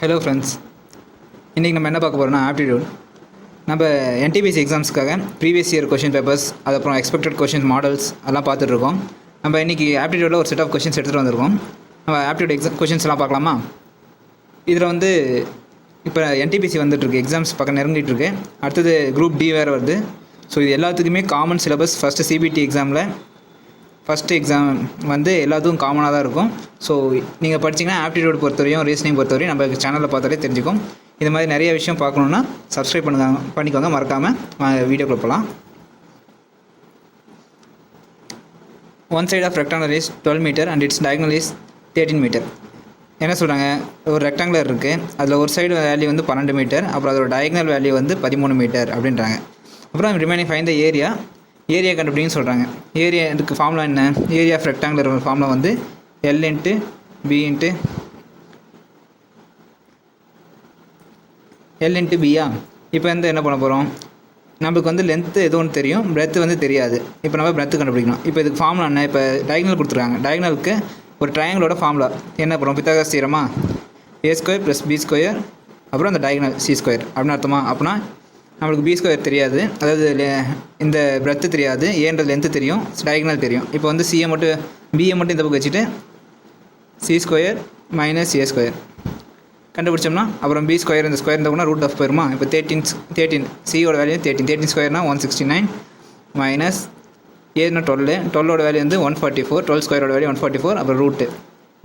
Hello friends, இன்றைக்கி நம்ம என்ன பார்க்க போகிறோம்னா ஆப்டிடியூட். நம்ம என்டிபிசி எக்ஸாம்ஸ்க்காக ப்ரீவியஸ் இயர் கொஷின் பேப்பர்ஸ், அதுக்கப்புறம் எக்ஸ்பெக்டட் கொஷின் மாடல்ஸ் அதெல்லாம் பார்த்துட்ருக்கோம். நம்ம இன்றைக்கி ஆப்டிடியூடில் ஒரு செட் ஆஃப் கொஷின்ஸ் எடுத்துகிட்டு வந்திருக்கோம். நம்ம ஆப்டிடியூட் கொஷின்ஸ்லாம் பார்க்கலாமா? இதில் வந்து இப்போ என்டிபிசி வந்துட்டுருக்கு, எக்ஸாம்ஸ் பக்கம் நெருங்கிட்டுருக்கு. அடுத்தது குரூப் டி வேறு வருது. ஸோ இது எல்லாத்துக்குமே காமன் சிலபஸ். ஃபஸ்ட்டு சிபிடி எக்ஸாமில் ஃபஸ்ட்டு எக்ஸாம் வந்து எல்லாத்துக்கும் காமனாக தான் இருக்கும். ஸோ நீங்கள் படிச்சிங்கன்னா ஆப்டிடியூட் பொறுத்தவரையும் ரீசனிங் பொறுத்தவரையும் நம்ம சேனலில் பார்த்தாலே தெரிஞ்சுக்கும். இது மாதிரி நிறைய விஷயம் பார்க்கணுன்னா சப்ஸ்கிரைப் பண்ணிக்கோங்க மறக்காமல் வீடியோக்குள்ள போகலாம். One side of rectangular is 12 metre and it's diagonal is 13 metre. என்ன சொல்கிறாங்க, ஒரு ரெக்டாங்குலர் இருக்குது, அதில் ஒரு சைடு வேல்யூ வந்து 12 மீட்டர், அப்புறம் அதோட டயகனல் வேல்யூ வந்து 13 மீட்டர் அப்படின்றாங்க. அப்புறம் ரிமைனிங் ஃபைண்ட் த ஏரியா கண்டுபிடிங்கன்னு சொல்கிறாங்க. ஏரியாவுக்கு ஃபார்முலா என்ன? ஏரியா ஆஃப் ரெக்டாங்குலர் ஃபார்முலா வந்து எல் இன்ட்டு பியா. இப்போ வந்து என்ன பண்ண போகிறோம், நம்மளுக்கு வந்து லென்த்து எது ஒன்று தெரியும், பிரெத்து வந்து தெரியாது. இப்போ நம்ம பிரெத்து கண்டுபிடிக்கணும். இப்போ இதுக்கு ஃபார்முலா என்ன? இப்போ டயகனல் கொடுத்துருக்காங்க. டயகனலுக்கு ஒரு ட்ரையாங்கிளோட ஃபார்முலா என்ன பண்ணுறோம்? பித்தாகரஸ் தியரமா? a square plus b square அப்புறம் அந்த டயகனல் c ஸ்கொயர் அப்படின்னு அர்த்தமா? அப்படின்னா நம்மளுக்கு b ஸ்கொயர் தெரியாது, அதாவது இந்த பிரெத்து தெரியாது, ஏன்றது லென்த்து தெரியும், டயகனல் தெரியும். இப்போ வந்து பியை மட்டும் இந்த பக்கம் வச்சுட்டு c square minus a square கண்டுபிடிச்சோம்னா அப்புறம் b ஸ்கொயர் இந்த ஸ்கொயர் இருந்தால் ரூட் ஆஃப் போயிருமா? இப்போ 13 சியோட வேல்யூ 13 ஸ்கொயர்னா 169 மைனஸ் ஏன்னா 12ஓட வேல்யூ வந்து 144, 12 ஸ்கொயரோட வேல்யூ 144, அப்புறம் ரூட்டு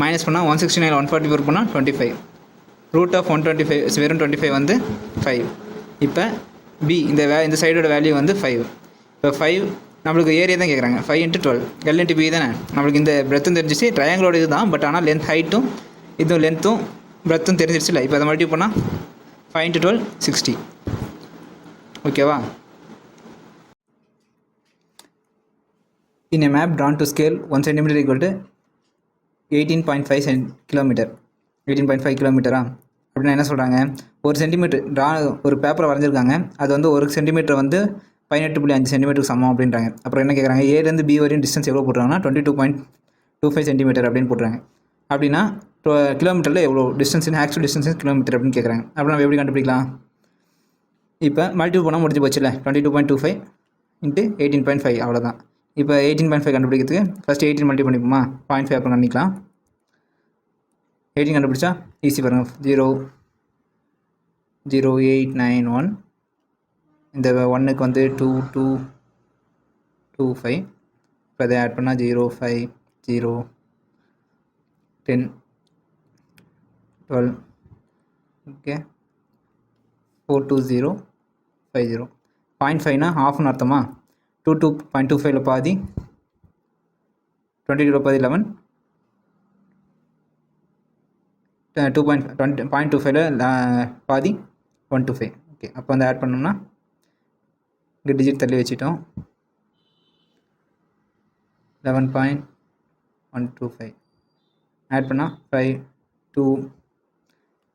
மைனஸ் பண்ணால் 169 144 பண்ணால் 25, ரூட் ஆஃப் 125 வெறும் 25 வந்து 5. இப்போ பி இந்த சைடோட வேல்யூ வந்து 5. இப்போ 5 நம்மளுக்கு ஏரியா தான் கேட்குறாங்க. 5 × 12 எல் இன்ட்டு பி தானே. நம்மளுக்கு இந்த பிரெத்தும் தெரிஞ்சிச்சு, ட்ரையாங்கிளோட இது தான். பட் ஆனால் ஹைட்டும் இதுவும் லென்த்தும் பிரெத்தும் தெரிஞ்சிருச்சு இல்லை. இப்போ அதை மல்டிப்ளை பண்ணால் 5 × 12 60. ஓகேவா? In a map drawn to scale 1 cm = 18.5 கிலோமீட்டர். 18.5 கிலோமீட்டரா அப்படின்னா என்ன சொல்கிறாங்க, ஒரு சென்டிமீட்டர் ஒரு பேப்பரை வரைஞ்சிருக்காங்க, அது வந்து ஒரு சென்டிமீட்டர் வந்து 18.5 சென்டிமீட்டருக்கு சமம் அப்படின்றாங்க. அப்புறம் என்ன கேட்குறாங்க, ஏலேருந்து பி வரையும் டிஸ்டன்ஸ் எவ்வளோ போட்டுறாங்கன்னா 22.25 சென்டிமீட்டர் அப்படின்னு போட்டுறாங்க. அப்படின்னா கிலோமீட்டரில் எவ்வளோ டிஸ்டன்ஸ், ஆக்சுவல் டிஸ்டன்ஸ் கிலோமீட்டர் அப்படின்னு கேட்குறாங்க. அப்படி நம்ம எப்படி கண்டுபிடிக்கலாம்? இப்போ மல்டிபிள் பண்ணால் முடிஞ்சு போச்சுல, 22.25 × 18.5 அவ்வளோதான். இப்போ 18.5 கண்டுபிடிக்கிறதுக்கு ஃபஸ்ட்டு 18 மல்டிபிள் பண்ணிப்போமா, 0.5 அப்புறம் பண்ணிக்கலாம். 18 கண்டுபிடிச்சா ஈஸி பாருங்கள். 0.0891, இந்த 1க்கு வந்து 2225, இப்போ அதை ஆட் பண்ணால் 0 5 0 10 12 ஓகே 420 50. 0.5னா ஹாஃப்னு அர்த்தமா? 22.25 பாதி, 22 பாதி 11, 0.25 பாதி 125. ஓகே, அப்போ வந்து ஆட் பண்ணோம்னா இங்கே டிஜிட் தள்ளி வச்சுட்டோம். 11.125 ஆட் பண்ணால் 5 2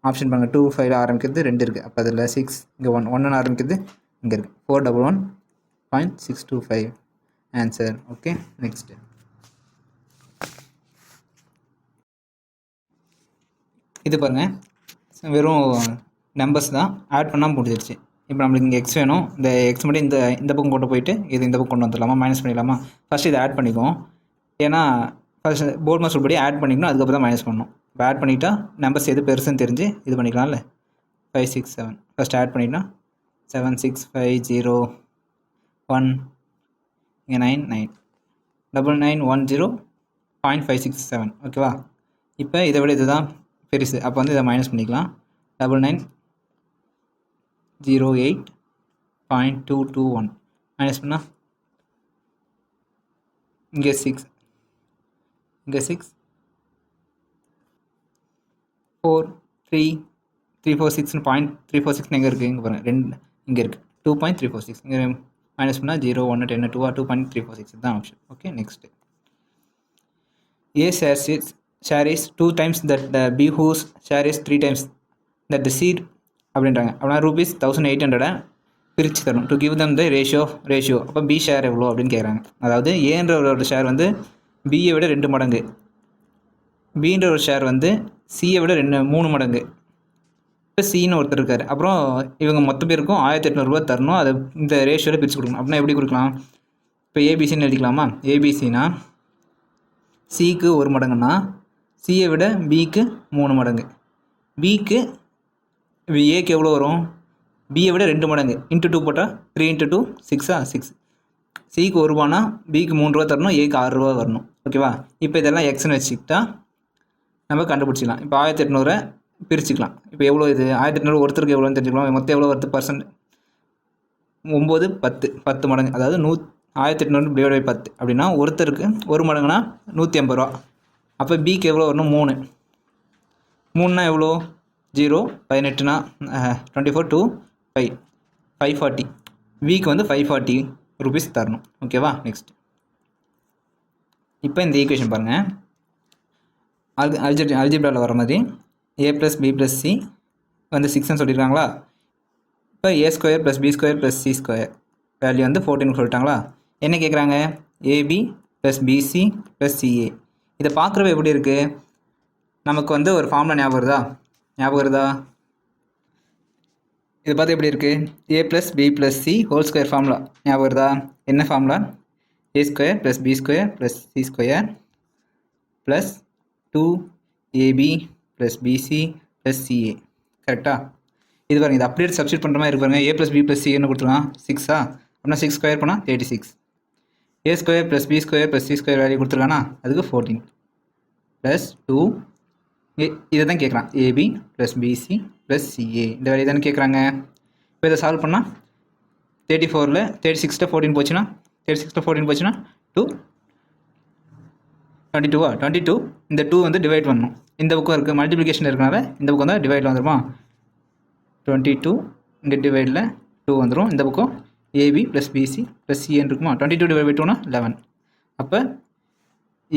ஆப்ஷன் பண்ணுங்கள். 2 5 ஆரம்பிக்கிறது 2 இருக்குது, அப்போ அதில் 6 இங்கே 1 ஆரம்பிக்கிறது இங்கே இருக்குது. 411.625 ஆன்சர். ஓகே, நெக்ஸ்ட்டு இது பாருங்கள், வெறும் நம்பர்ஸ் தான், ஆட் பண்ணால் முடிஞ்சிருச்சு. இப்போ நம்மளுக்கு இங்கே எக்ஸ் வேணும், இந்த எக்ஸ் மட்டும் இந்த பக்கம் கொண்டு போயிட்டு இது இந்த பக்கம் கொண்டு வந்துடலாமா, மைனஸ் பண்ணிடலாமா? ஃபஸ்ட்டு இதை ஆட் பண்ணிக்குவோம், ஏன்னா ஃபஸ்ட் போர்ட் மாஸ்டர் படி ஆட் பண்ணிக்கணும், அதுக்கப்புறம் தான் மைனஸ் பண்ணணும். இப்போ ஆட் பண்ணிட்டா நம்பர்ஸ் எது பெருசுன்னு தெரிஞ்சு இது பண்ணிக்கலாம்ல. 5 6 7 ஃபஸ்ட் ஆட் பண்ணிட்டா 7 6 5 0 1 இங்கே 9 9 9910.567. ஓகேவா? இப்போ இதை விட இது தான் பெருசு, அப்போ வந்து இதை மைனஸ் பண்ணிக்கலாம். 9908.221 மைனஸ் பண்ணால் இங்கே 6 4 3 346 0.346 எங்கே இருக்குது? இங்கே பாருங்கள் 2 இங்கே இருக்குது. 2.346 இங்கே மைனஸ் பண்ணால் 0 1 10 2 2.346 தான் option. Okay, next A share is 2 times that B whose share is 3 times that the seed அப்படின்றாங்க. அப்படின்னா ₹1800 பிரித்து தரணும். To give them the ratio. அப்போ பி ஷேர் எவ்வளோ அப்படின்னு கேட்குறாங்க. அதாவது ஏன்றவரோட ஷேர் வந்து பியை விட 2 மடங்கு, பீன்ற ஒரு ஷேர் வந்து சியை விட 3 மடங்கு. இப்போ சின்னு ஒருத்தர் இருக்கார். அப்புறம் இவங்க மொத்த பேருக்கும் 1800 ரூபா தரணும். அதை இந்த ரேஷியோவில் பிரித்து கொடுக்கணும். அப்படின்னா எப்படி கொடுக்கலாம்? இப்போ ஏபிசின்னு எழுதிக்கலாமா? ஏபிசினா சிக்கு 1 மடங்குன்னா சியை விட பிக்கு 3 மடங்கு. பிக்கு ஏக்கு எவ்வளோ வரும்? பியை விட 2 மடங்கு. இன்ட்டு 2 போட்டால் 3 × 2 6 6. சிக்கு 1 ரூபானா பிக்கு 3 ரூபா தரணும், ஏக்கு 6 ரூபா வரணும். ஓகேவா? இப்போ இதெல்லாம் எக்ஸ்ன்னு வச்சுக்கிட்டா நம்ம கண்டுபிடிச்சிக்கலாம். இப்போ 1800 பிரிச்சுக்கலாம். இப்போ எவ்வளோ இது 1800 ஒருத்தருக்கு எவ்வளோன்னு தெரிஞ்சுக்கலாம். மொத்தம் எவ்வளோ வருது பர்சன்ட்? 9 10 மடங்கு. அதாவது 1800 / 10 அப்படின்னா ஒருத்தருக்கு 1 மடங்குனா 150 ரூபா. அப்போ பிக்கு எவ்வளோ வரணும்? 3. 3னா எவ்வளோ? 0 18னா 24 2 5 540. பிக்கு வந்து 540 ரூபீஸ் தரணும். ஓகேவா? நெக்ஸ்ட் இப்போ இந்த ஈக்குவேஷன் பாருங்கள். அல்ஜிப்ராவில் வர மாதிரி a + b + c வந்து 6ன்னு சொல்லியிருக்காங்களா? இப்போ a² + b² + c² வேல்யூ வந்து 14 சொல்லிட்டாங்களா? என்ன கேட்குறாங்க? ab + bc + ca. இதை பார்க்குறப்ப எப்படி இருக்குது? நமக்கு வந்து ஒரு ஃபார்முலா ஞாபகம் வருதா? இதை பார்த்து எப்படி இருக்குது? a + b + c whole square formula ஞாபகம் வருதா? என்ன formula? a² + b² + c² + 2ab + bc + ca. கரெக்டா? இது பாருங்க, இது அப்படியே சப்ஸ்டியூட் பண்ணுற மாதிரி இருப்பாங்க. a + b + c என்ன கொடுத்துருவான்? 6 அப்படின்னா 6 ஸ்கொயர் பண்ணால் 36. a² + b² + c² value கொடுத்துருக்கானா? அதுக்கு 14 + 2 இதை தான் கேட்குறான். ab + bc + ca இந்த வேல்யூ தானே கேட்குறாங்க. இப்போ இதை சால்வ் பண்ணால் 34ல் 36 14 போச்சுன்னா 2 22 22. இந்த 2 வந்து டிவைட் பண்ணணும். இந்த பக்கம் இருக்குது, மல்டிப்ளிகேஷன் இருக்கனால இந்த பக்கம் தான் டிவைடில் வந்துடுமா? 22 இந்த டிவைடில் 2 வந்துடும். இந்த பக்கம் ab + bc + ca இருக்குமா? 22 / 2னா 11. அப்போ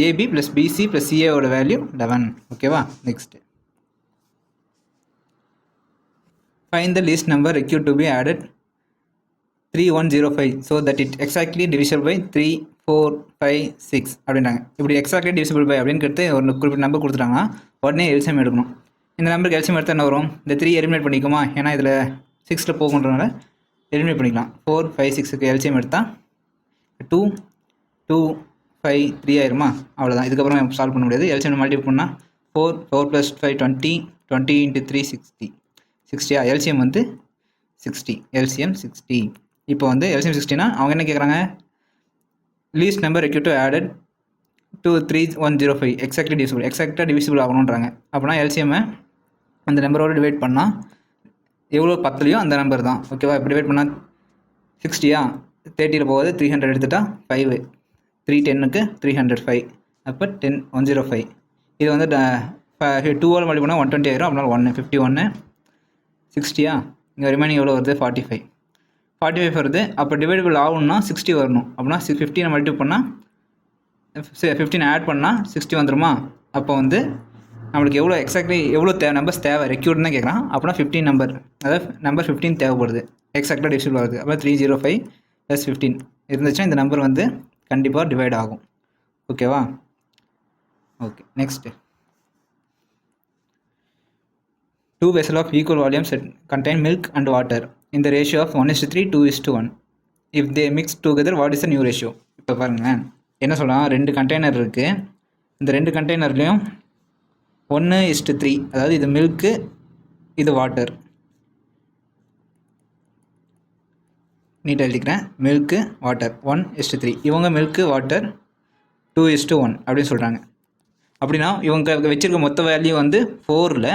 ab + bc + ca ஓட வேல்யூ 11. ஓகேவா? Next find the least number required to be added 3105 so that it exactly divisible by 3 4 5 6 அப்படின்றாங்க. இப்படி எக்ஸாக்ட்லி டிவிசிபிள் பை அப்படின்னு கேட்டு ஒரு குறிப்பிட்ட நம்பர் கொடுத்துட்டாங்கன்னா உடனே எல்சிஎம் எடுக்கணும். இந்த நம்பருக்கு எல்சிஎம் எடுத்தால் என்ன வரும்? இந்த 3 எலிமினேட் பண்ணிக்குமா? ஏன்னா இதில் 6ல் போகுன்றதுனால எலிமினேட் பண்ணிக்கலாம். 4 5 6க்கு எல்சிஎம் எடுத்தால் 2 2 5 3 ஆயிருமா? அவ்வளோதான். இதுக்கப்புறம் சால்வ் பண்ண முடியாது. எல்சிஎம் மல்டிபிள் பண்ணால் 4 4 + 5 20 20 × 3 60 60. எல்சிஎம் வந்து 60. எல்சிஎம் 60. இப்போ வந்து எல்சிஎம் 60னா அவங்க என்ன கேட்குறாங்க? Least number required to added to 3105 exactly divisible, எக்ஸாக்டாக டிவிசிபிள் ஆகணுன்றாங்க. அப்படின்னா எல்சிஎம்மை அந்த நம்பரோடு டிவைட் பண்ணால் எவ்வளோ 10லையோ அந்த நம்பர் தான். ஓகேவா? இப்போ டிவைட் பண்ணால் 60 30ல் போகுது 300 எடுத்துட்டா 5 3 10க்கு 305. அப்போ 10 105. இது வந்து 2ஆல் மல்டிபிள் பண்ணால் 120 ஆயிரும். அப்படின்னா 1 51 60. இங்கே ரிமைனிங் எவ்வளோ வருது? 45 வருது. அப்போ டிவைடபிள் ஆகணும்னா 60 வரணும். அப்படின்னா 15 மல்டிபிள் பண்ணால் 15 ஆட் பண்ணால் 60 வந்துடுமா? அப்போ வந்து நம்மளுக்கு எவ்வளோ எக்ஸாக்ட்லி எவ்வளோ நம்பர்ஸ் தேவை ரெக்யூர்ட்னு தான் கேட்குறான். அப்படின்னா 15 நம்பர், அதாவது நம்பர் 15 தேவைப்படுது. எக்ஸாக்டாக டிவிசிபிள் வருது. அப்போ 305 + 15 இருந்துச்சுன்னா இந்த நம்பர் வந்து கண்டிப்பாக டிவைட் ஆகும். ஓகேவா? Okay. Next 2 vessels of equal volume contain milk and water in the ratio of 1:3 2:1. If they mix together, what is the new ratio? இப்போ பாருங்களேன், என்ன சொல்லலாம்? 2 கண்டெய்னர் இருக்குது. இந்த 2 கண்டெய்னர்லேயும் 1:3, அதாவது இது மில்க்கு, இது வாட்டர். நீட்டாக எழுதிக்கிறேன். Milk water 1:3. இவங்க மில்க்கு வாட்டர் 2:1 அப்படின்னு சொல்கிறாங்க. அப்படின்னா இவங்க வச்சுருக்க மொத்த வேல்யூ வந்து 4ல்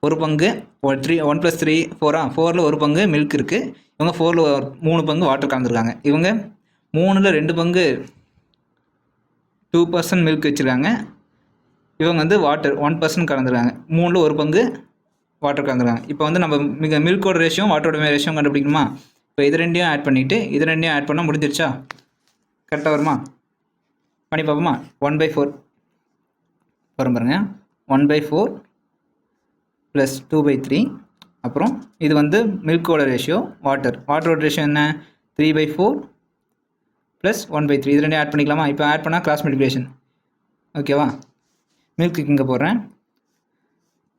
1 பங்கு 1 + 3 4 4ல் 1 பங்கு மில்க் இருக்குது. இவங்க 4ல் 3 பங்கு வாட்டர் கலந்துருக்காங்க. இவங்க 3ல் 2 பங்கு 2% மில்க் வச்சுருக்காங்க. இவங்க வந்து வாட்டர் 1% கலந்துருக்காங்க. 3ல் 1 பங்கு வாட்டர் கலந்துருக்காங்க. இப்போ வந்து நம்ம மில்கோட ரேஷியோ வாட்டரோட ரேஷியோ கண்டுபிடிக்கணுமா? இப்போ இது ரெண்டையும் ஆட் பண்ணிவிட்டு இது ரெண்டையும் ஆட் பண்ணால் முடிஞ்சிருச்சா? கரெக்டாக வருமா? பண்ணி பார்ப்போமா? 1/4 வரும் பாருங்க. 1/4 + 2/3. அப்புறம் இது வந்து மில்கோட ரேஷியோ, வாட்டரோட ரேஷியோ என்ன? 3/4 + 1/3. இது ரெண்டையும் ஆட் பண்ணிக்கலாமா? இப்போ ஆட் பண்ணால் கிராஸ் மல்டிப்ளிகேஷன். ஓகேவா? மில்க்கு இங்கே போடுறேன்.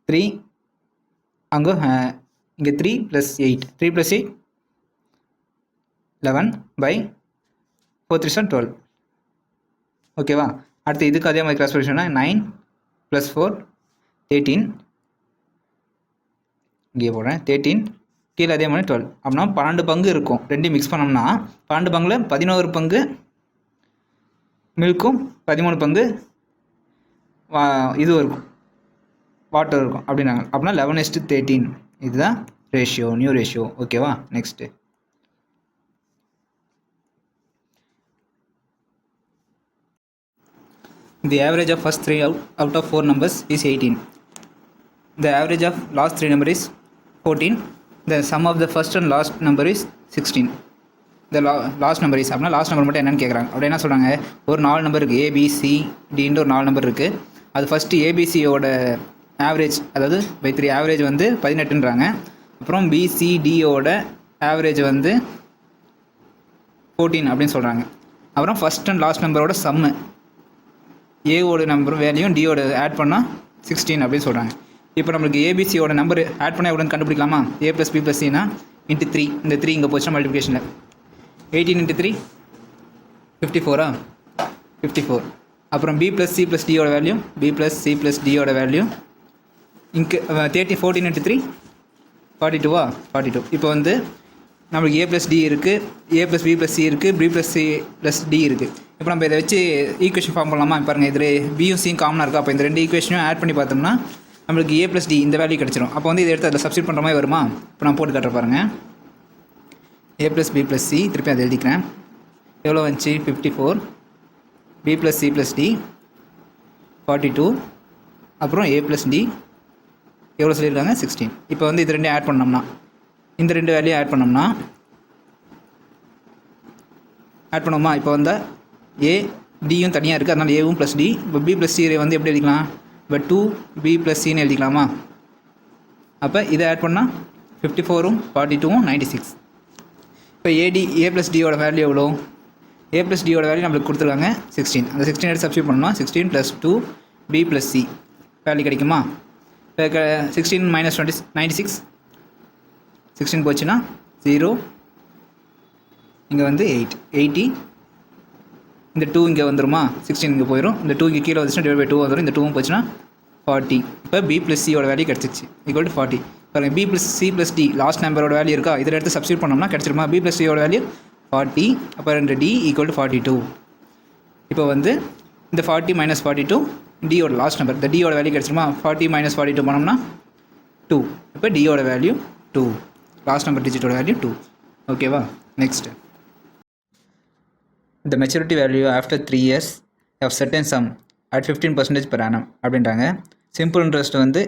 3 அங்கே இங்கே 3 + 8 3 + 8 11 by 4 3 12 ஓகேவா. அடுத்து இதுக்கு அதே மாதிரி கிராஸ் ப்ரொடக்ஷன்னா 9 + 4 13 இங்கே போடுறேன் 13 கீழே அதே மாதிரி 12 அப்படின்னா 12 பங்கு இருக்கும். ரெண்டையும் மிக்ஸ் பண்ணோம்னா 12 பங்கில் 11 பங்கு மில்க்கும் 13 பங்கு இது இருக்கும் வாட்டர் இருக்கும் அப்படின்னாங்க. அப்படின்னா 11:13 இதுதான் ரேஷியோ, நியூ ரேஷியோ. ஓகேவா. Next the average of first 3 out of 4 numbers is 18. The average of last 3 number is 14. The sum of the first and last number is 16. The last number is அப்படின்னா last number மட்டும் என்னென்னு கேட்குறாங்க. அப்படி என்ன சொல்கிறாங்க, ஒரு 4 number இருக்குது, ABCDன்ற ஒரு 4 நம்பர் இருக்குது. அது ஃபஸ்ட்டு ABCயோட ஆவரேஜ், அதாவது பை 3 ஆவரேஜ் வந்து 18ன்றாங்க. அப்புறம் BCDயோட ஆவரேஜ் வந்து 14 அப்படின்னு சொல்கிறாங்க. அப்புறம் ஃபஸ்ட் அண்ட் லாஸ்ட் நம்பரோட சம்மு, ஏவோட நம்பர் வேல்யூயும் டியோட ஆட் பண்ணால் 16 அப்படின்னு சொல்கிறாங்க. இப்போ நம்மளுக்கு ஏபிசியோட நம்பர் ஆட் பண்ணால் எவ்வளோன்னு கண்டுபிடிக்கலாமா. A + B + Cனா × 3, இந்த 3 இங்கே போச்சுன்னா மல்டிப்ளிகேஷனில் 18 × 3 54 54. அப்புறம் B + C + Dயோட வேல்யூ, B + C + Dயோட வேல்யூ இங்கே 14 × 3 42 42. இப்போ வந்து நம்மளுக்கு A + D இருக்குது, A + B + C இருக்குது, B + C + D இருக்குது. இப்போ நம்ம இதை வச்சு ஈக்குவேஷன் ஃபார்ம் பண்ணலாமா. பாருங்கள், இதில் பியும் சியும் காமனாக இருக்குது. அப்போ இந்த 2 ஈக்குவேஷனும் ஆட் பண்ணி பார்த்தோம்னா நம்மளுக்கு A + D இந்த வேல்யூ கிடச்சிரும். அப்போ வந்து இதை எடுத்து அதில் சப்ஸ்டிட் பண்ணுற மாதிரி வருமா. இப்போ நான் போட்டு காட்டுற பாருங்கள். A + B + C திருப்பி அதை எழுதிக்கிறேன். எவ்வளோ வந்துச்சு 54, B + C + D 42, அப்புறம் A + D எவ்வளோ சொல்லியிருக்காங்க 16. இப்போ வந்து இது 2 ஆட் பண்ணோம்னா, இந்த 2 வேல்யூ ஆட் பண்ணோம்னா பண்ணுவோமா. இப்போ வந்து A Dயும் தனியாக இருக்குது, அதனால் Aவும் + D. இப்போ B + C வந்து எப்படி எழுதிக்கலாம், இப்போ 2B + Cன்னு எழுதிக்கலாமா. அப்போ இதை ஆட் பண்ணால் 54ம் 42ம் 96. இப்போ A + Dயோட வேல்யூ எவ்வளோ, A + Dயோட வேல்யூ நம்மளுக்கு கொடுத்துருக்காங்க 16. அந்த 16 எடுத்து சப்ஸ்டிட் பண்ணோம்னா 16 + 2B + C வேல்யூ கிடைக்குமா. இப்போ 16 - 20 96. 16 போச்சுன்னா 0, இங்கே வந்து 80. இந்த 2 இங்கே வந்துருமா, 16 இங்கே போயிடும். இந்த 2 இங்கே கீழே வந்துச்சுன்னா / 2 வந்துடும். இந்த 2வும் போச்சுன்னா 40. இப்போ B + Cயோட வேல்யூ கிடச்சிச்சு = 40. பாருங்கள், B + C + D லாஸ்ட் நம்பரோட வேல்யூ இருக்கா, இதில் எடுத்து சப்ஸ்டிட் பண்ணோம்னா கிடச்சிருமா. B + Cயோட வேல்யூ 40, அப்போ 2D = 42. இப்போ வந்து இந்த 40 - 42 டியோட லாஸ்ட் நம்பர், இந்த டியோட வேல்யூ கிடச்சிருமா. 40 - 42 பண்ணோம்னா 2. இப்போ டியோட வேல்யூ 2, லாஸ்ட் நம்பர் டிஜிட்டோட வேல்யூ 2. ஓகேவா. Next the maturity value after 3 years of certain sum at 15% per annum அப்படின்றாங்க. சிம்பிள் இன்ட்ரெஸ்ட் வந்து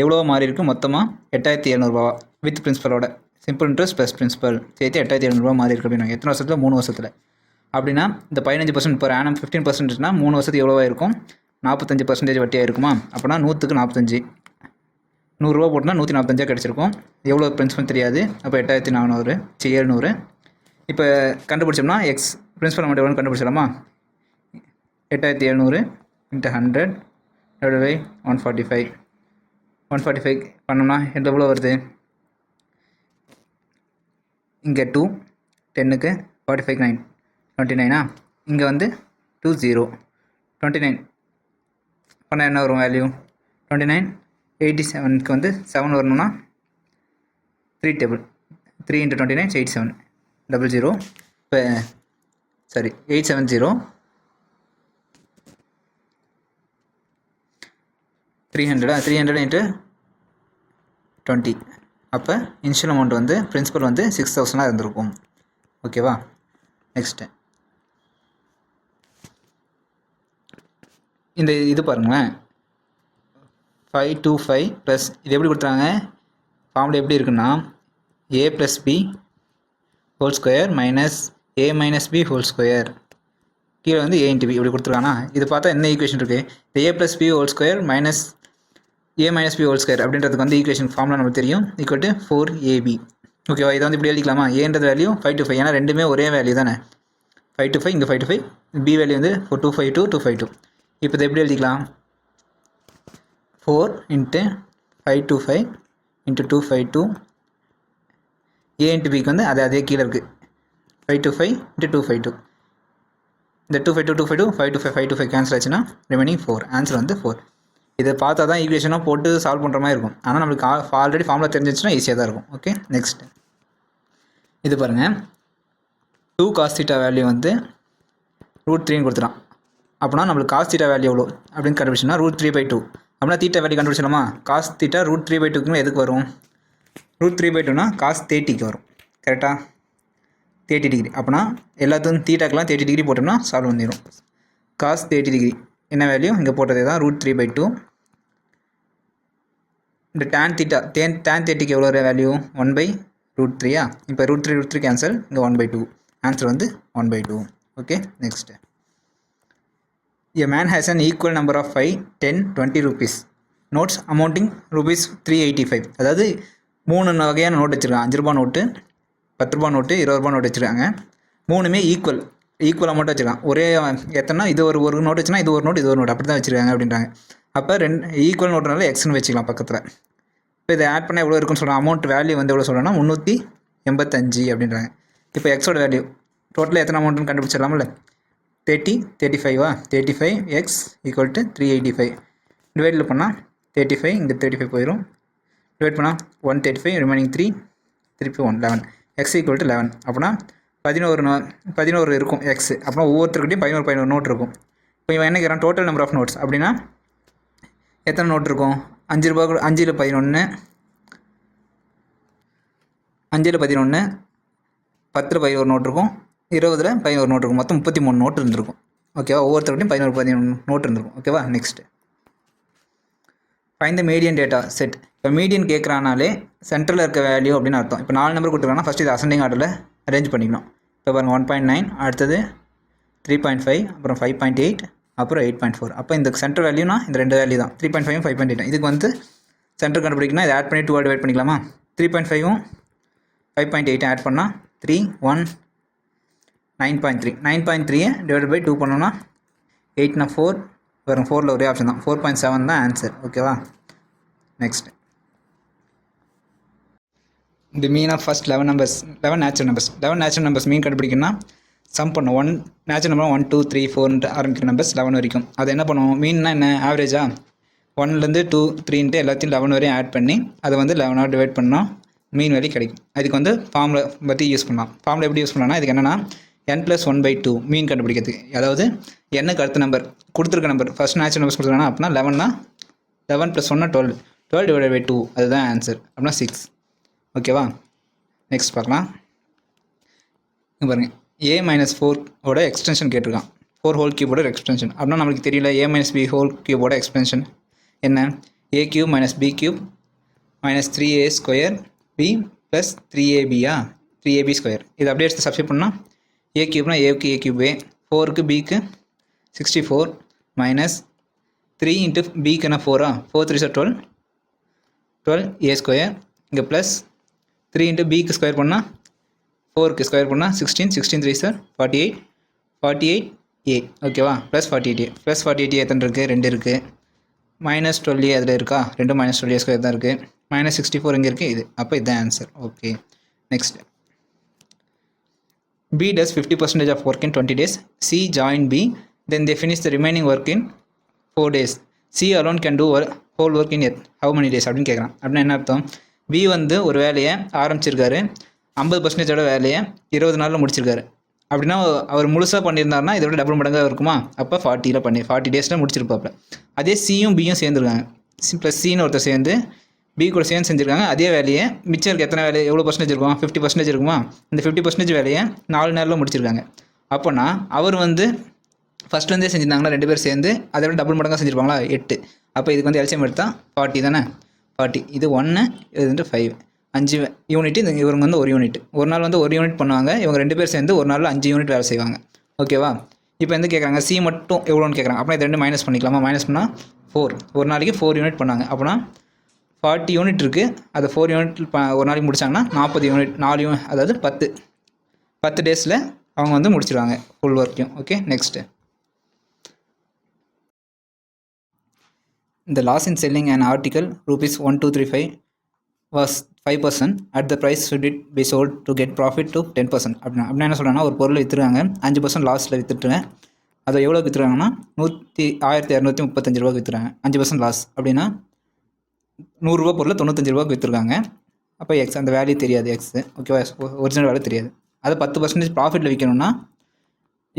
எவ்வளோ மாறி இருக்குது மொத்தமாக 8700 வித் பிரின்சிபலோட. சிம்பிள் இன்ட்ரெஸ்ட் ப்ளஸ் பிரின்சிபல் சேர்த்து 8700 மாறி இருக்குது அப்படின்னாங்க. எத்தனை வருஷத்தில், 3 வருஷத்தில். அப்படின்னா இந்த 15% per annum 15%னா 3 வருஷத்துக்கு எவ்வளோவா இருக்கும், 45% வட்டியாக இருக்குமா. அப்படின்னா 100க்கு 45, 100 போட்டுனா 145 கிடச்சிருக்கும். எவ்வளோ பிரின்சிபல் தெரியாது. அப்போ 8400 700. இப்போ கண்டுபிடிச்சோம்னா எக்ஸ் பிரின்சிபல் அமௌண்ட் எவ்வளோன்னு கண்டுபிடிச்சலாமா. 8700 × 100 / 145. 145 பண்ணோம்னா எவ்வளோ வருது, இங்கே 2 10க்கு 45 9 29. இங்கே வந்து 20 29 பண்ணால் என்ன வரும் வேல்யூ 29. 87க்கு வந்து 7 வரணும்னா 3 டேபிள் 3 × 29 87 00. இப்போ சரி 870 300 × 20. அப்போ இனிஷியல் அமௌண்ட் வந்து பிரின்சிபல் வந்து 6000 இருந்திருக்கும். ஓகேவா. நெக்ஸ்ட்டு இந்த இது பாருங்களேன், 525 ப்ளஸ் இது எப்படி கொடுத்துறாங்க, ஃபார்முலா எப்படி இருக்குன்னா A + B whole square minus A - B whole square, கீழே வந்து A × B இப்படி கொடுத்துருக்கானா. இது பார்த்தா என்ன ஈக்குவேஷன் இருக்குது, இந்த A + B whole square minus A - B whole square அப்படின்றதுக்கு வந்து ஈக்குவேஷன் ஃபார்முலா நமக்கு தெரியும், = 4AB. ஓகேவா. இதை வந்து இப்படி எழுதிக்கலாமா, ஏன்றது வேல்யூ 525, ஏன்னா ரெண்டுமே ஒரே வேல்யூ தானே. 525 இங்கே 525, B வேல்யூ வந்து 252 252. இப்போ இதை எப்படி எழுதிக்கலாம், 4 × 525 × 252 ஏ இன்ட்டு பிக்கு வந்து அதே கீழே இருக்குது 525 இன்ட்டு 252. இந்த 252 525 கேன்சல் ஆச்சுன்னா ரிமைனிங் 4. ஆன்சர் வந்து 4. இதை பார்த்தா தான் ஈக்குவேஷனாக போட்டு சால்வ் பண்ணுற மாதிரி இருக்கும். ஆனால் நம்மளுக்கு ஆல்ரெடி ஃபார்முலா தெரிஞ்சிச்சுன்னா ஈஸியாக தான் இருக்கும். ஓகே, நெக்ஸ்ட் இது பாருங்கள். 2 cos θ வேல்யூ வந்து √3ன்னு கொடுத்துட்டான். அப்படின்னா நம்மளுக்கு cos θ வேல்யூ எவ்வளோ அப்படின்னு கண்டுபிடிச்சோம்னா √3/2. அப்படின்னா θ வேல்யூ கண்டுபிடிச்சலாமா? cos θ √3/2க்கு எதுக்கு வரும்? √3/2னா cos 30க்கு வரும். கரெக்டாக? 30 டிகிரி. அப்படின்னா எல்லாத்துக்கும் தீட்டாக்கெலாம் 30 டிகிரி போட்டோம்னா சால்வ் பண்ணிடும். cos 30 டிகிரி என்ன வேல்யூ இங்கே போட்டதே தான் √3/2. இந்த tan θ tan 30க்கு எவ்வளோ வேல்யூ 1/√3. இப்போ √3 கேன்சல், இங்கே 1/2. ஆன்சர் வந்து 1/2. Okay, next. A man has an equal number of 5, 10, 20 rupees notes amounting rupees 385. அதாவது 3 வகையான நோட் வச்சுருக்காங்க. 5 ரூபா நோட்டு, 10 ரூபா நோட்டு, 20 ரூபா நோட்டு வச்சுருக்காங்க. 3மே ஈக்குவல் அமௌண்ட் வச்சுருக்காங்க. ஒரே எத்தனை இது ஒரு நோட் வச்சுன்னா இது ஒரு நோட் இது ஒரு நோட் அப்படி தான் வச்சுருக்காங்க அப்படின்றாங்க. அப்போ ஈக்குவல் நோட்டுனால எக்ஸ்னு வச்சுக்கலாம் பக்கத்தில். இப்போ இதை ஆட் பண்ணால் எவ்வளோ இருக்குன்னு சொல்கிறேன். அமௌண்ட் வேல்யூ வந்து எவ்வளோ சொல்கிறேன்னா 385 அப்படின்றாங்க. இப்போ எக்ஸோட வேல்யூ டோட்டலாக எத்தனை அமௌண்ட்டுன்னு கண்டுபிடிச்சிடலாம்ல. 35 35x ஈக்குவல் டு 385. டிவைடில் பண்ணால் 35 இங்கே 35 போயிடும். டிவைட் பண்ணால் 135 ரிமைனிங் 3 திருப்பி 1 11 x ஈக்குவல் டு 11. அப்படின்னா 11 இருக்கும் எக்ஸ். அப்புறம் ஒவ்வொருத்தருக்கிட்டையும் 11 நோட் இருக்கும். இப்போ இவன் என்ன கேட்குறான்? டோட்டல் நம்பர் ஆஃப் நோட்ஸ் அப்படின்னா எத்தனை நோட் இருக்கும்? 5 ரூபா 5ல் 11 5ல் 11 10ல் 11 நோட் இருக்கும், 20ல் 11 நோட் இருக்கும். மொத்தம் 33 நோட் இருந்திருக்கும். ஓகேவா? ஒவ்வொருத்தருக்கிட்டையும் 11 நோட் இருந்திருக்கும். ஓகேவா? Next find the median data set. இப்போ மீடியன் கேட்குறானாலே சென்டரில் இருக்க வேல்யூ அப்படின்னு அர்த்தம். இப்போ 4 நம்பர் கொடுத்துருக்காங்கன்னா ஃபஸ்ட்டு இது அசெண்டிங் ஆர்டரில் அரேஞ்ச் பண்ணிக்கணும். இப்போ பாருங்கள் 1.9, அடுத்தது 3.5, அப்புறம் 5.8, அப்புறம் 8.4. அப்போ இந்த சென்டர் வேல்யூனா இந்த 2 வேல்யூ தான், 3.5 5.8. இதுக்கு வந்து சென்டர் கண்டுபிடிக்கணும். இதை ஆட் பண்ணி 2 டிவைட் பண்ணிக்கலாமா? 3.5 5.8 ஆட் பண்ணால் 3 1 9.3 9.3 டிவைட் பை 2 பண்ணோன்னா 8னா 4 வரும். 4ல் ஒரே ஆப்ஷன் தான், 4.7 தான் ஆன்சர். ஓகேவா? Next the mean of first 11 numbers, 11 natural numbers. 11 natural numbers மீன் கண்டுபிடிக்கணும்னா சம் பண்ணும். 1 நேச்சுரல் நம்பர் 1 2 3 4 ஆரம்பிக்கிற நம்பர்ஸ் 11 வரைக்கும். அதை என்ன பண்ணுவோம்? மீன்னா என்ன? ஆவரேஜா 1லேருந்து 2 3 எல்லாத்தையும் 11 வரையும் ஆட் பண்ணி அதை வந்து 11 டிவைட் பண்ணால் மீன் வேல்யூ கிடைக்கும். அதுக்கு வந்து ஃபார்முலா பற்றி யூஸ் பண்ணலாம். ஃபார்முலா எப்படி யூஸ் பண்ணலாம்னா இதுக்கு என்னென்னா n+1/2 மீன் கண்டுபிடிக்கிறதுக்கு. அதாவது என்னக்கு அடுத்த நம்பர் கொடுத்துருக்க நம்பர் ஃபஸ்ட் நேச்சுரல் நம்பர்ஸ் கொடுத்துருக்காங்கன்னா அப்படின்னா 11னா 11 + 1 12 12 டிவைட் பை 2 அதுதான் ஆன்சர். அப்படின்னா 6. ஓகேவா? நெக்ஸ்ட் பார்க்கலாம். இங்கே பாருங்கள், a-4 எக்ஸ்டென்ஷன் கேட்டிருக்கான். 4 ஹோல் கியூபோட எக்ஸ்டென்ஷன். அப்படின்னா நம்மளுக்கு தெரியல a-b ஹோல் கியூபோட எக்ஸ்டென்ஷன் என்ன? a³ - b³ - 3a² b + 3ab 3ab². இது அப்படியே எடுத்து சப்ஸ்டிட் பண்ணால் a³ a-க்கு a³ 4க்கு b-க்கு 64 -3 × b-க்கு என்ன 4 4 3 12 12a². இங்கே ப்ளஸ் 3 × b-க்கு ஸ்கொயர் பண்ணால் 4க்கு ஸ்கொயர் பண்ணால் 16 16 3 48 48a. ஓகேவா? ப்ளஸ் 48a ப்ளஸ் 48a எத்தனை இருக்குது? 2 இருக்குது. -12a அதில் இருக்கா? 2 -12a² தான் இருக்குது. -64 இங்கே இருக்குது. இது அப்போ இதுதான் answer. Okay, next. B does 50% of work in 20 days. C join B, then they finish the remaining work in 4 days. C alone can do whole work in how many days அப்படின்னு கேட்குறான். அப்படின்னா என்ன அர்த்தம்? B வந்து ஒரு வேலையை ஆரம்பிச்சிருக்காரு, 50% வேலையை 20 நாளில் முடிச்சிருக்காரு. அப்படின்னா அவர் முழுசாக பண்ணியிருந்தாருன்னா இதை விட டபுள் மடங்காக இருக்குமா? அப்போ 40 டேஸில் முடிச்சிருப்பாப்புல. அதே சியும் பியும் சேர்ந்துருக்காங்க. +C ஒருத்தர் சேர்ந்து B கூட சேர்ந்து செஞ்சுருக்காங்க. அதே வேலையை மிச்சம் இருக்க எத்தனை வேலை எவ்வளோ பர்சன்டேஜ் இருக்கும்? 50% இருக்குமா? இந்த 50% வேலையை 4 நாளில் முடிச்சிருக்காங்க. அப்போனா அவர் வந்து ஃபஸ்ட்லேருந்தே செஞ்சுருந்தாங்களா 2 பேர் சேர்ந்து அதை விட டபுள் மடங்காக செஞ்சுருப்பாங்களா? 8. அப்போ இதுக்கு வந்து எல்சிஎம் எடுத்தால் 40 தானே? 40 இது 1 இது வந்து 5 5 யூனிட். இவங்க வந்து ஒரு யூனிட். ஒரு நாள் வந்து ஒரு யூனிட் பண்ணுவாங்க. இவங்க 2 பேர் சேர்ந்து ஒரு நாளில் 5 யூனிட் வேலை செய்வாங்க. ஓகேவா? இப்போ வந்து கேட்குறாங்க சி மட்டும் எவ்வளோன்னு கேட்குறாங்க. அப்படின்னா இது 2 மைனஸ் பண்ணிக்கலாமா? மைனஸ் பண்ணால் 4. ஒரு நாளைக்கு 4 யூனிட் பண்ணாங்க. அப்படின்னா 40 யூனிட் இருக்குது. அதை 4 யூனிட் ஒரு நாளைக்கு முடிச்சாங்கன்னா 40 யூனிட் 4 யூனிட், அதாவது 10 டேஸில் அவங்க வந்து முடிச்சிடுவாங்க ஃபுல் ஒர்க்கையும். Okay, next. The loss in selling an article rupees 1235 was 5% at the price should it be sold to get profit to 10% அப்படின்னா என்ன சொல்கிறாங்கன்னா ஒரு பொருளை விற்றுருக்காங்க 5% லாஸில் விற்றுட்டுருங்க. அதை எவ்வளோ விற்றுருக்காங்கன்னா 1235 ரூபாய்க்கு விற்றுறாங்க. 5% லாஸ் அப்படின்னா 100 ரூபா பொருளை 95 ரூபாய்க்கு விற்றுருக்காங்க. அப்போ எக்ஸ் அந்த வேல்யூ தெரியாது, எக்ஸு ஓகேவா, ஒரிஜினல் வேல்யூ தெரியாது. அதை 10% ப்ராஃபிட்டில் விற்கணும்னா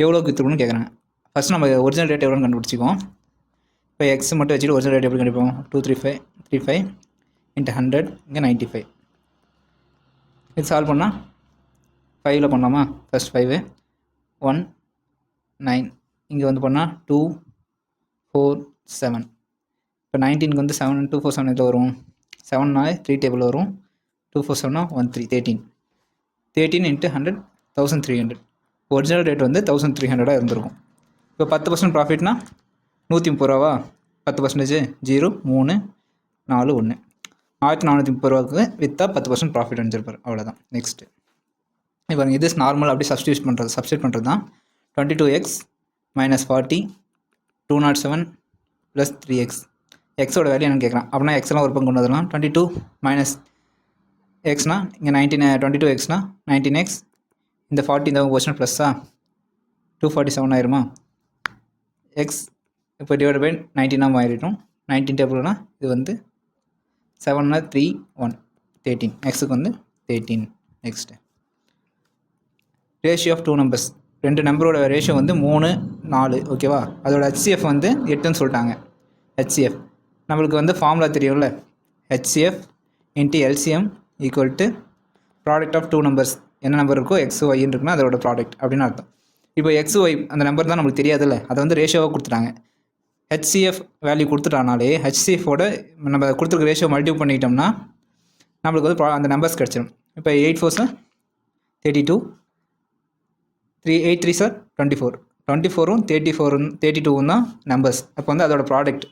எவ்வளோக்கு விற்றுருக்குன்னு கேட்குறாங்க. ஃபஸ்ட் நம்ம ஒரிஜினல் ரேட் எவ்வளோன்னு கண்டுபிடிச்சிக்குவோம். இப்போ எக்ஸ் மட்டும் வச்சுட்டு ஒரிஜினல் ரேட் எப்படி கண்டுபிடிப்போம்? 235 into 100 இங்கே 95. இது சால்வ் பண்ணால் 5ல் பண்ணலாமா? ஃபஸ்ட் 5 1 9 இங்கே வந்து பண்ணால் 2 4 7. இப்போ 19க்கு வந்து 7 2 4 7 இதில் வரும் 7 3 டேபிள் வரும். 2 4 7 13 13 into 100 1300. ஒரிஜினல் ரேட் வந்து 1300 இருந்திருக்கும். இப்போ 10% ப்ராஃபிட்னா 130 ரூபாவா? 10% 0 3 4 1 1430 ரூபாய்க்கு விற்றா 10% ப்ராஃபிட் அடைஞ்சிருப்பார். அவ்வளோதான். நெக்ஸ்ட்டு இப்போ இது நார்மல் அப்படி சப்ஸ்டியூட் பண்ணுறது தான். 22x - 40 207 + 3x. எக்ஸோட வேல்யூ என்னன்னு கேட்குறான். அப்படின்னா எக்ஸ்லாம் ஒரு பங்கு கொண்டு வரலாம். 22 - எக்ஸ்னா இங்கே 22xனா 19x இந்த 40 இந்த கொஸ்டின் ப்ளஸ்ஸா 247 ஆயிருமா? எக்ஸ் இப்போ டிவைட் பை 19 மாறிட்டோம். 19 டேபிள்னா இது வந்து 7 3 1 13. எக்ஸுக்கு வந்து 13. Next ratio of 2 numbers. 2 நம்பரோட ரேஷியோ வந்து 3 4 ஓகேவா. அதோட HCF வந்து 8ன்னு சொல்லிட்டாங்க. HCF நம்மளுக்கு வந்து ஃபார்முலா தெரியும்ல, HCF × LCM = product of 2 numbers. என்ன நம்பர் இருக்கோ எக்ஸ் ஒய்ன்னு இருக்குன்னா அதோட ப்ராடக்ட் அப்படின்னு அர்த்தம். இப்போ எக்ஸ் ஒய் அந்த நம்பர் தான் நம்மளுக்கு தெரியாதுல்ல, அதை வந்து ரேஷியோவாக கொடுத்துட்டாங்க. HCF வேல்யூ கொடுத்துட்டானாலே HCFோட நம்ம கொடுத்துருக்க ரேஷியோ மல்டிபிள் பண்ணிக்கிட்டோம்னா நம்மளுக்கு வந்து அந்த நம்பர்ஸ் கிடச்சிடும். இப்போ 8 4 32 8 3 24 24ம் 32ம் தான் நம்பர்ஸ். அப்போ வந்து அதோட ப்ராடக்ட்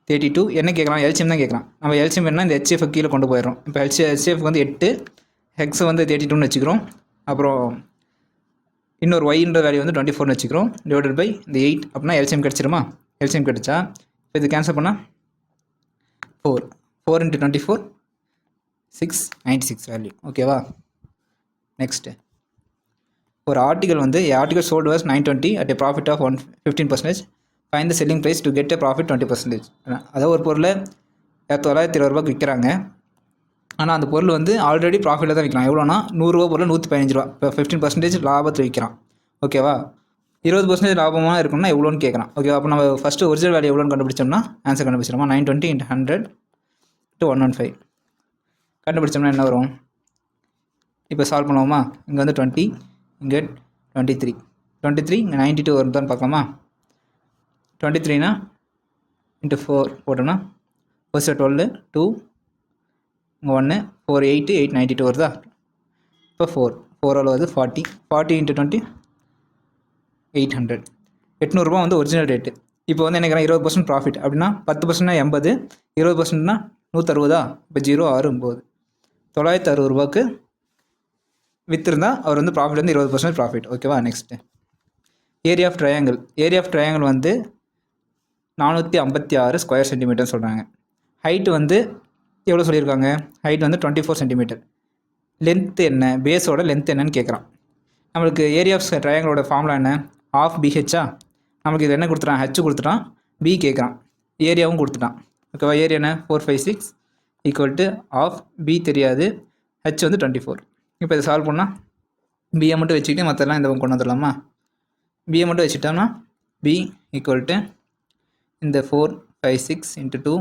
32. என்ன கேட்குறான்? எல்சிஎம் தான் கேட்குறான். நம்ம எல்சிஎம் என்ன இந்த HCF கீழே கொண்டு போயிடும். இப்போ HCF வந்து 8 எக்ஸ் வந்து 32ன்னு வச்சுக்கிறோம். அப்புறம் இன்னொரு ஒய்ன்ற வேல்யூ வந்து 24ன்னு வச்சுக்கிறோம். டிவைடட் பை இந்த 8 அப்படின்னா எல்சிஎம் கிடச்சிருமா? எல்சிஎம் கிடச்சா இப்போ இது கேன்சல் பண்ணால் 4 × 24 696 வேல்யூ ஓகேவா. நெக்ஸ்ட்டு ஒரு ஆர்டிகல் வந்து article sold was 920 at a profit of 15%. Find the selling price to get a profit 20%. அதாவது ஒரு பொருளை 920 ரூபாய்க்கு விற்கிறாங்க. ஆனால் அந்த பொருள் வந்து ஆல்ரெடி ப்ராஃபிட்டில் தான் விற்கிறான். எவ்வளோனா 100 ரூபா பொருள் 115 ரூபா. இப்போ 15% லாபத்தில் விற்கிறான் ஓகேவா. 20% லாபமாக இருக்குன்னா எவ்வளோன்னு கேட்குறான் ஓகேவா. அப்போ நம்ம ஃபஸ்ட்டு ஒரிஜினல் வேல்யூ எவ்வளோன்னு கண்டுபிடிச்சோம்னா ஆன்சர் கண்டுபிடிச்சிடமா. 920 × 100 = 115 கண்டுபிடிச்சோம்னா என்ன வரும்? இப்போ சால்வ் பண்ணுவோமா. இங்கே வந்து 20 இங்கே 23 இங்கே 92 வருதான்னு பார்க்கலாமா. 23னா × 4 போட்டோம்னா ஃபர்ஸ்ட் 12 2 இங்கே 1 4 8 8 92 வருதா. இப்போ 4 வருது 40 × 20 800. 800 ரூபா வந்து ஒரிஜினல் ரேட்டு. இப்போ வந்து என்ன 20% ப்ராஃபிட் அப்படின்னா 10%னா 80, 20%னா 160. இப்போ 0 6 9 960 ரூபாய்க்கு விற்றுருந்தா அவர் வந்து ப்ராஃபிட் வந்து 20% ப்ராஃபிட் ஓகேவா. நெக்ஸ்ட்டு ஏரியா ஆஃப் ட்ரையாங்கிள் வந்து 456 ஸ்கொயர் சென்டிமீட்டர்னு சொல்கிறாங்க. ஹைட்டு வந்து எவ்வளோ சொல்லியிருக்காங்க? ஹைட் வந்து 24 சென்டிமீட்டர். லென்த்து என்ன? பேஸோட லென்த் என்னன்னு கேட்குறான். நம்மளுக்கு ஏரியா ஆஃப் ட்ரையாங்கிளோட ஃபார்முலா என்ன? ½ BH. நமக்கு இது என்ன கொடுத்துட்டான்? H கொடுத்துட்டான். B கேட்குறான். ஏரியாவும் கொடுத்துட்டான் ஓகேவா. ஏரியா என்ன? 456 = ½ B தெரியாது. H வந்து 24. இப்போ இதை சால்வ் பண்ணால் பியை மட்டும் வச்சுக்கிட்டு மற்றெல்லாம் இந்த கொண்டு வந்துடலாமா. பியை மட்டும் வச்சுட்டோம்னா B = இந்த 456 × 2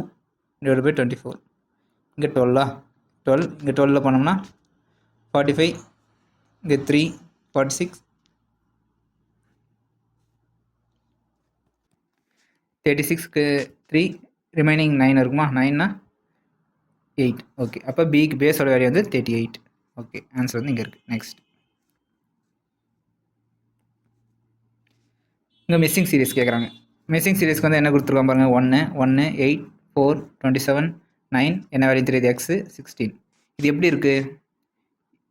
/ 24 இங்கே 12 இங்கே 12 பண்ணோம்னா 45 இங்கே 3 46 36க்கு 3 ரிமைனிங் 9 இருக்குமா. 9னா 8 ஓகே. அப்போ பிக்கு பேஸோட வேல்யூ வந்து 38 ஓகே. ஆன்சர் வந்து இங்கே இருக்குது. நெக்ஸ்ட் இங்கே மிஸ்ஸிங் சீரிஸ் கேட்குறாங்க. மிஸ்ஸிங் சீரிஸ்க்கு வந்து என்ன கொடுத்துருக்காங்க பாருங்கள். 1 8 4 27 9 என்ன வேல்யூ தெரியுது? எக்ஸு 16. இது எப்படி இருக்குது?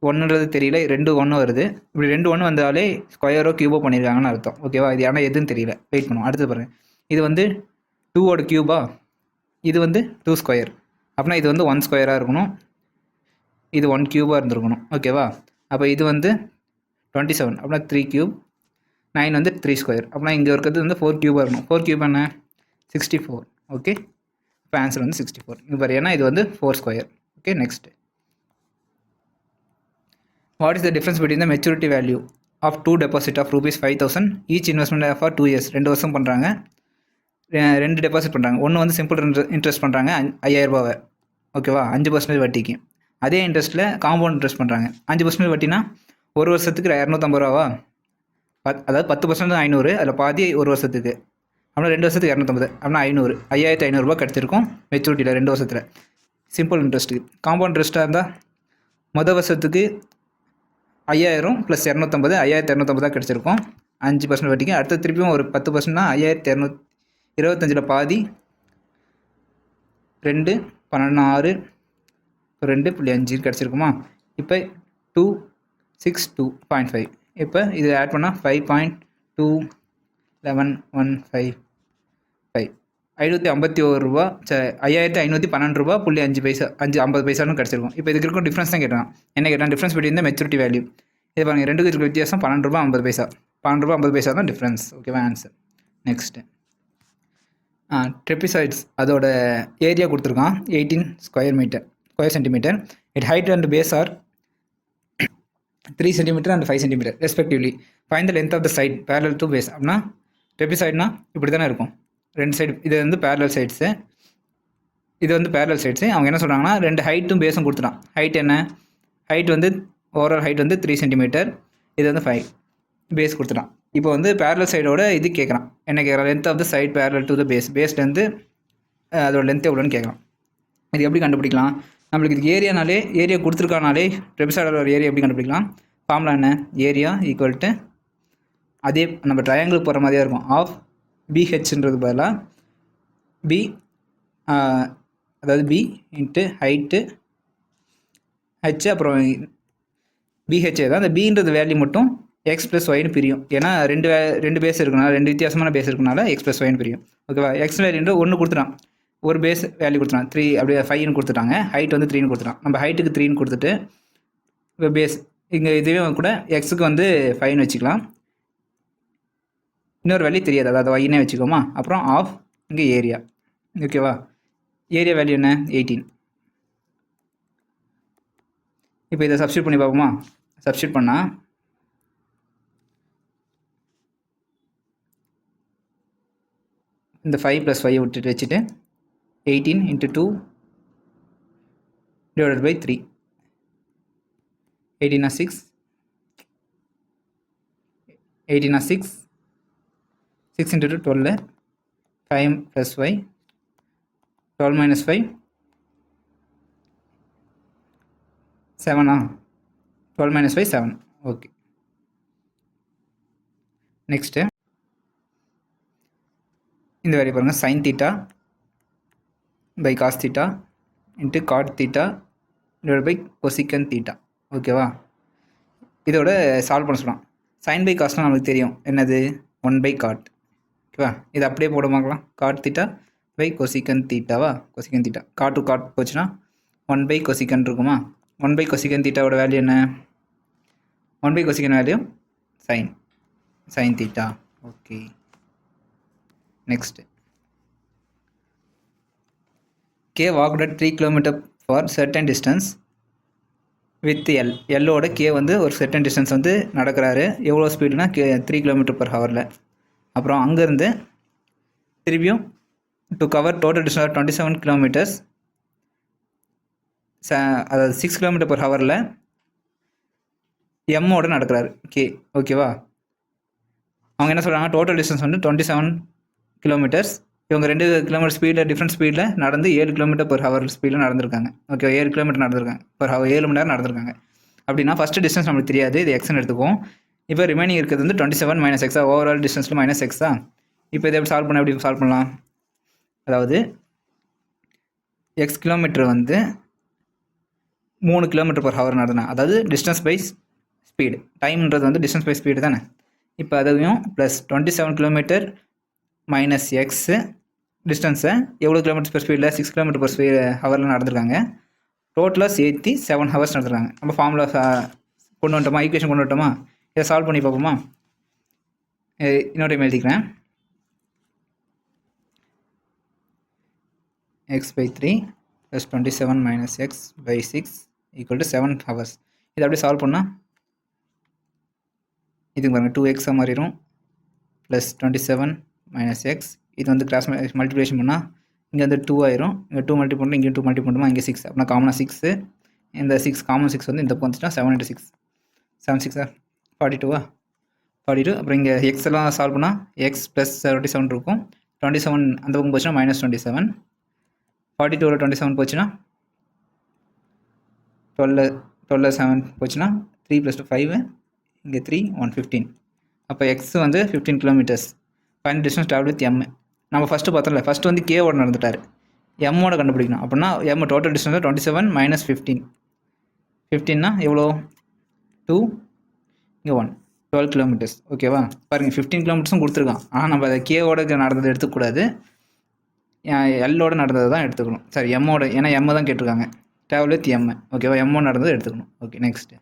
1ன்றது தெரியல, 2 1 வருது. இப்படி 2 1 வந்தாலே ஸ்கொயரோ கியூபோ பண்ணியிருக்காங்கன்னு அர்த்தம் ஓகேவா. இது ஆனால் எதுன்னு தெரியல, வெயிட் பண்ணுவோம். அடுத்து பாருங்கள். இது வந்து 2ஓட கியூபா, இது வந்து 2 ஸ்கொயர். அப்படின்னா இது வந்து 1 ஸ்கொயராக இருக்கணும். இது 1 கியூபாக இருந்திருக்கணும். ஓகேவா? அப்போ இது வந்து 27 அப்படின்னா 3 கியூப், 9 வந்து 3 ஸ்கொயர். அப்படின்னா இங்கே இருக்கிறது வந்து 4 கியூபாக இருக்கணும். 4 கியூப் என்ன 64. ஓகே, இப்போ ஆன்சர் வந்து 64 இங்கே பாரு, ஏன்னா இது வந்து 4 square. Okay, next. What is the difference between the maturity value of 2 deposit of ₹5,000 each investment for 2 years? 2 வருஷம் பண்ணுறாங்க, 2 டெபாசிட் பண்ணுறாங்க. ஒன்று வந்து சிம்பிள் இன்ட்ரெஸ்ட் பண்ணுறாங்க 5,000 ஓகேவா, 5% வட்டிக்கு. அதே இன்ட்ரெஸ்ட்டில் காம்பவுண்ட் இன்ட்ரெஸ்ட் பண்ணுறாங்க 5% வட்டினா ஒரு வருஷத்துக்கு ₹250. அதாவது 10% 500, அதில் பாதி ஒரு வருஷத்துக்கு. அப்படின்னா 2 வருஷத்துக்கு 250, அப்படின்னா 500, ₹5,500 கிடச்சிருக்கும் மெச்சூரிட்டியில் 2 வருஷத்தில். சிம்பிள் இன்ட்ரெஸ்ட்டுக்கு. காம்பவுண்ட் இன்ட்ரெஸ்ட்டாக இருந்தால் மொதல் வருஷத்துக்கு 5,000 + 250, 5,250 கிடச்சிருக்கும் 5% வட்டிக்கு. அடுத்த திருப்பியும் ஒரு 10%னா 5,225 பாதி 2 16 2.5 கிடச்சிருக்குமா. இப்போ 262.5. இப்போ இது ஆட் பண்ணால் 5.21155 ₹551 ₹5,512.5 கிடச்சிருக்கும். இப்போ இதுக்கு இருக்கும் டிஃப்ரென்ஸ் தான் கேட்டான். என்ன கேட்டான்? Difference between the maturity value. இது பாருங்கள், ரெண்டுக்கு இருக்கிற வித்தியாசம் ₹12.50. ₹12.50 தான் டிஃப்ரென்ஸ். ஓகேவா, ஆன்சர். நெக்ஸ்ட்டு ட்ரெபிசாய்ட்ஸ், அதோட ஏரியா கொடுத்துருக்கான் 18 square centimetre. It height and base are 3 centimetre and 5 centimetre respectively. Find the length of the side parallel to base. அப்படின்னா ட்ரெபிசாய்ட்னா இப்படி தானே இருக்கும், 2 சைடு. இது வந்து பேரலல் சைட்ஸு, இது வந்து பேரலல் சைட்ஸு. அவங்க என்ன சொல்கிறாங்கன்னா 2 ஹைட்டும் பேஸும் கொடுத்துட்டான். ஹைட் என்ன? ஹைட் வந்து ஓவரால் ஹைட் வந்து 3 சென்டிமீட்டர், இது வந்து 5, பேஸ் கொடுத்துட்டான். இப்போ வந்து பேரலல் சைடோட இது கேட்குறான். என்ன கேட்குறான்? Length of the side parallel to the பேஸ்லேருந்து அதோட லென்த் எவ்வளோன்னு கேட்குறான். இது எப்படி கண்டுபிடிக்கலாம்? நம்மளுக்கு இதுக்கு ஏரியா கொடுத்துருக்கானாலே ட்ரெபிசாய்டோட ஏரியா எப்படி கண்டுபிடிக்கலாம்? ஃபார்முலா என்ன? ஏரியா ஈக்குவல் டு, அதே நம்ம ட்ரையாங்கிள் போகிற மாதிரியாக இருக்கும், ஆஃப் பிஹெச்ன்றது பதிலாக பி, அதாவது பி இன்ட்டு ஹைட்டு ஹெச், அப்புறம் பிஹெச்ஏ தான். அந்த பின்றது வேல்யூ மட்டும் x + yன்னு பிரியும். ஏன்னா ரெண்டு பேஸ் இருக்கனால, 2 வித்தியாசமான பேஸ் இருக்கனால x + yன்னு பிரியும். ஓகேவா? எக்ஸ் வேல்யூன்ற 1 கொடுத்துட்டான், ஒரு பேஸ் வேல்யூ கொடுத்துட்டான் 3, அப்படியே 5ன்னு கொடுத்துட்டாங்க. ஹைட் வந்து 3ன்னு கொடுத்துட்டான். நம்ம ஹைட்டுக்கு 3ன்னு கொடுத்துட்டு இப்போ பேஸ் இங்கே இதுவே கூட எக்ஸுக்கு வந்து 5ன்னு வச்சுக்கலாம். இன்னொரு வேல்யூ தெரியாது, அதாவது ஒய்னே வச்சுக்கோமா. அப்புறம் ஆஃப் இங்கே ஏரியா. ஓகேவா? ஏரியா வேல்யூ என்ன? 18. இப்போ இதை சப்ஸ்டியூட் பண்ணி பார்ப்போமா? சப்ஸ்டியூட் பண்ணால் இந்த 5 + 5 விட்டுட்டு வச்சுட்டு 18 × 2 / 3. 18 6, 18 6, 6 × 2 12, 5 + 5, 12 - 5 7. 12 - 5 7. ஓகே, நெக்ஸ்ட்டு இந்த வேல்யூ பாருங்கள். sin θ / cos θ × cot θ / cosecant θ. ஓகேவா? இதோட சால்வ் பண்ண சொல்லலாம். sin / cosனால் நமக்கு தெரியும் என்னது, 1/cot. ஓகேவா? இது அப்படியே போட பார்க்கலாம். cot θ / cosecant θவா, cosecant θ. cot to cot போச்சுன்னா 1/cosecant இருக்குமா. 1/cosecant θவோட வேல்யூ என்ன? 1/cosecant value sin θ. Okay, next. K walked at 3 km for certain distance with L. Lோட K வந்து ஒரு certain distance வந்து நடக்கிறாரு. எவ்வளோ ஸ்பீடுனா 3 km/h. அப்புறம் அங்கேருந்து திருப்பியும் to cover total distance 27 kilometres, அதாவது 6 km/h எம்மோட நடக்கிறாரு கே. ஓகேவா? அவங்க என்ன சொல்கிறாங்க? டோட்டல் டிஸ்டன்ஸ் வந்து 27 கிலோமீட்டர்ஸ். இவங்க 2 கிலோமீட்டர் ஸ்பீடில், டிஃப்ரெண்ட் ஸ்பீடில் நடந்து 7 km/h ஸ்பீடில் நடந்திருக்காங்க. ஓகே, 7 கிலோமீட்டர் நடந்திருக்காங்க பர் ஹவர், 7 மணி நேரம் நடந்திருக்காங்க. அப்படின்னா ஃபஸ்ட்டு டிஸ்டன்ஸ் நம்மளுக்கு தெரியாது, இது எக்ஸ்ன்னு எடுத்துக்குவோம். இப்போ ரிமைனிங் இருக்கிறது வந்து 27 - x, ஓவரால் டிஸ்டன்ஸில் -x. இப்போ இதை எப்படி சால்வ் பண்ணலாம்? அதாவது எக்ஸ் கிலோமீட்டர் வந்து 3 km/h நடந்தேன், அதாவது டிஸ்டன்ஸ் பை ஸ்பீடு. டைம்ன்றது வந்து டிஸ்டன்ஸ் பை ஸ்பீடு தானே. இப்போ அதையும் ப்ளஸ் 27 km - x டிஸ்டன்ஸை எவ்வளோ கிலோமீட்டர் பர் ஸ்பீடில் 6 km/h நடந்திருக்காங்க. டோட்டலாக சேர்த்து 7 ஹவர்ஸ் நடத்துகிறாங்க. நம்ம ஃபார்முலா கொண்டு வந்துட்டோமா, ஈக்குவேஷன் கொண்டு வந்துட்டோமா, இதை சால்வ் பண்ணி பார்ப்போமா. இன்னொரு டைம் எழுதிக்கிறேன். x/3 + 27 - x/6 = 7 hours. இதை அப்படியே சால்வ் பண்ணால் இதுக்கு பாருங்கள் 2x மாறிடும் ப்ளஸ் 27 - x. இது வந்து கிராஸ் மல்டிப்ளிகேஷன் பண்ணால் இங்கே வந்து 2 ஆயிரும். இங்கே 2 மல்டி பண்ணணும், இங்கே 2 மல்டி பண்ணுமா, இங்கே 6. அப்படின்னா காமனாக 6. இந்த 6 காமன் 6 வந்து இந்த பக்கம் வந்துச்சுன்னா 7 × 6 7 6 42 42. அப்புறம் இங்கே எக்ஸ் எல்லாம் சால்வ் பண்ணால் எக்ஸ் ப்ளஸ் 27 இருக்கும். 27 அந்த பக்கம் போச்சுன்னா -27. 42 27 போச்சுன்னா 12 7 போச்சுன்னா 3 + 2 5. இங்கே 3 115. அப்போ எக்ஸ் வந்து 15 kilometres. Final distance travel with M. நம்ம ஃபஸ்ட்டு பார்த்தோம்ல, ஃபஸ்ட்டு வந்து கேவோட நடந்துட்டார், எம்மோட கண்டுபிடிக்கணும். அப்படின்னா எம் டோட்டல் டிஸ்டன்ஸ் 27 - 15. 15னா எவ்வளோ, 2 இங்கே 1 12 கிலோமீட்டர்ஸ். ஓகேவா. பாருங்கள் 15 கிலோமீட்டர்ஸும் கொடுத்துருக்கான். ஆனால் நம்ம அதை கேவோட நடந்தது எடுத்துக்கூடாது, எல்லோட நடந்தது தான் எடுத்துக்கணும். சரி எம்மோட, ஏன்னா எம்ம தான் கேட்டிருக்காங்க. Travel with M. ஓகேவா. எம்மோட நடந்தது எடுத்துக்கணும். Okay next.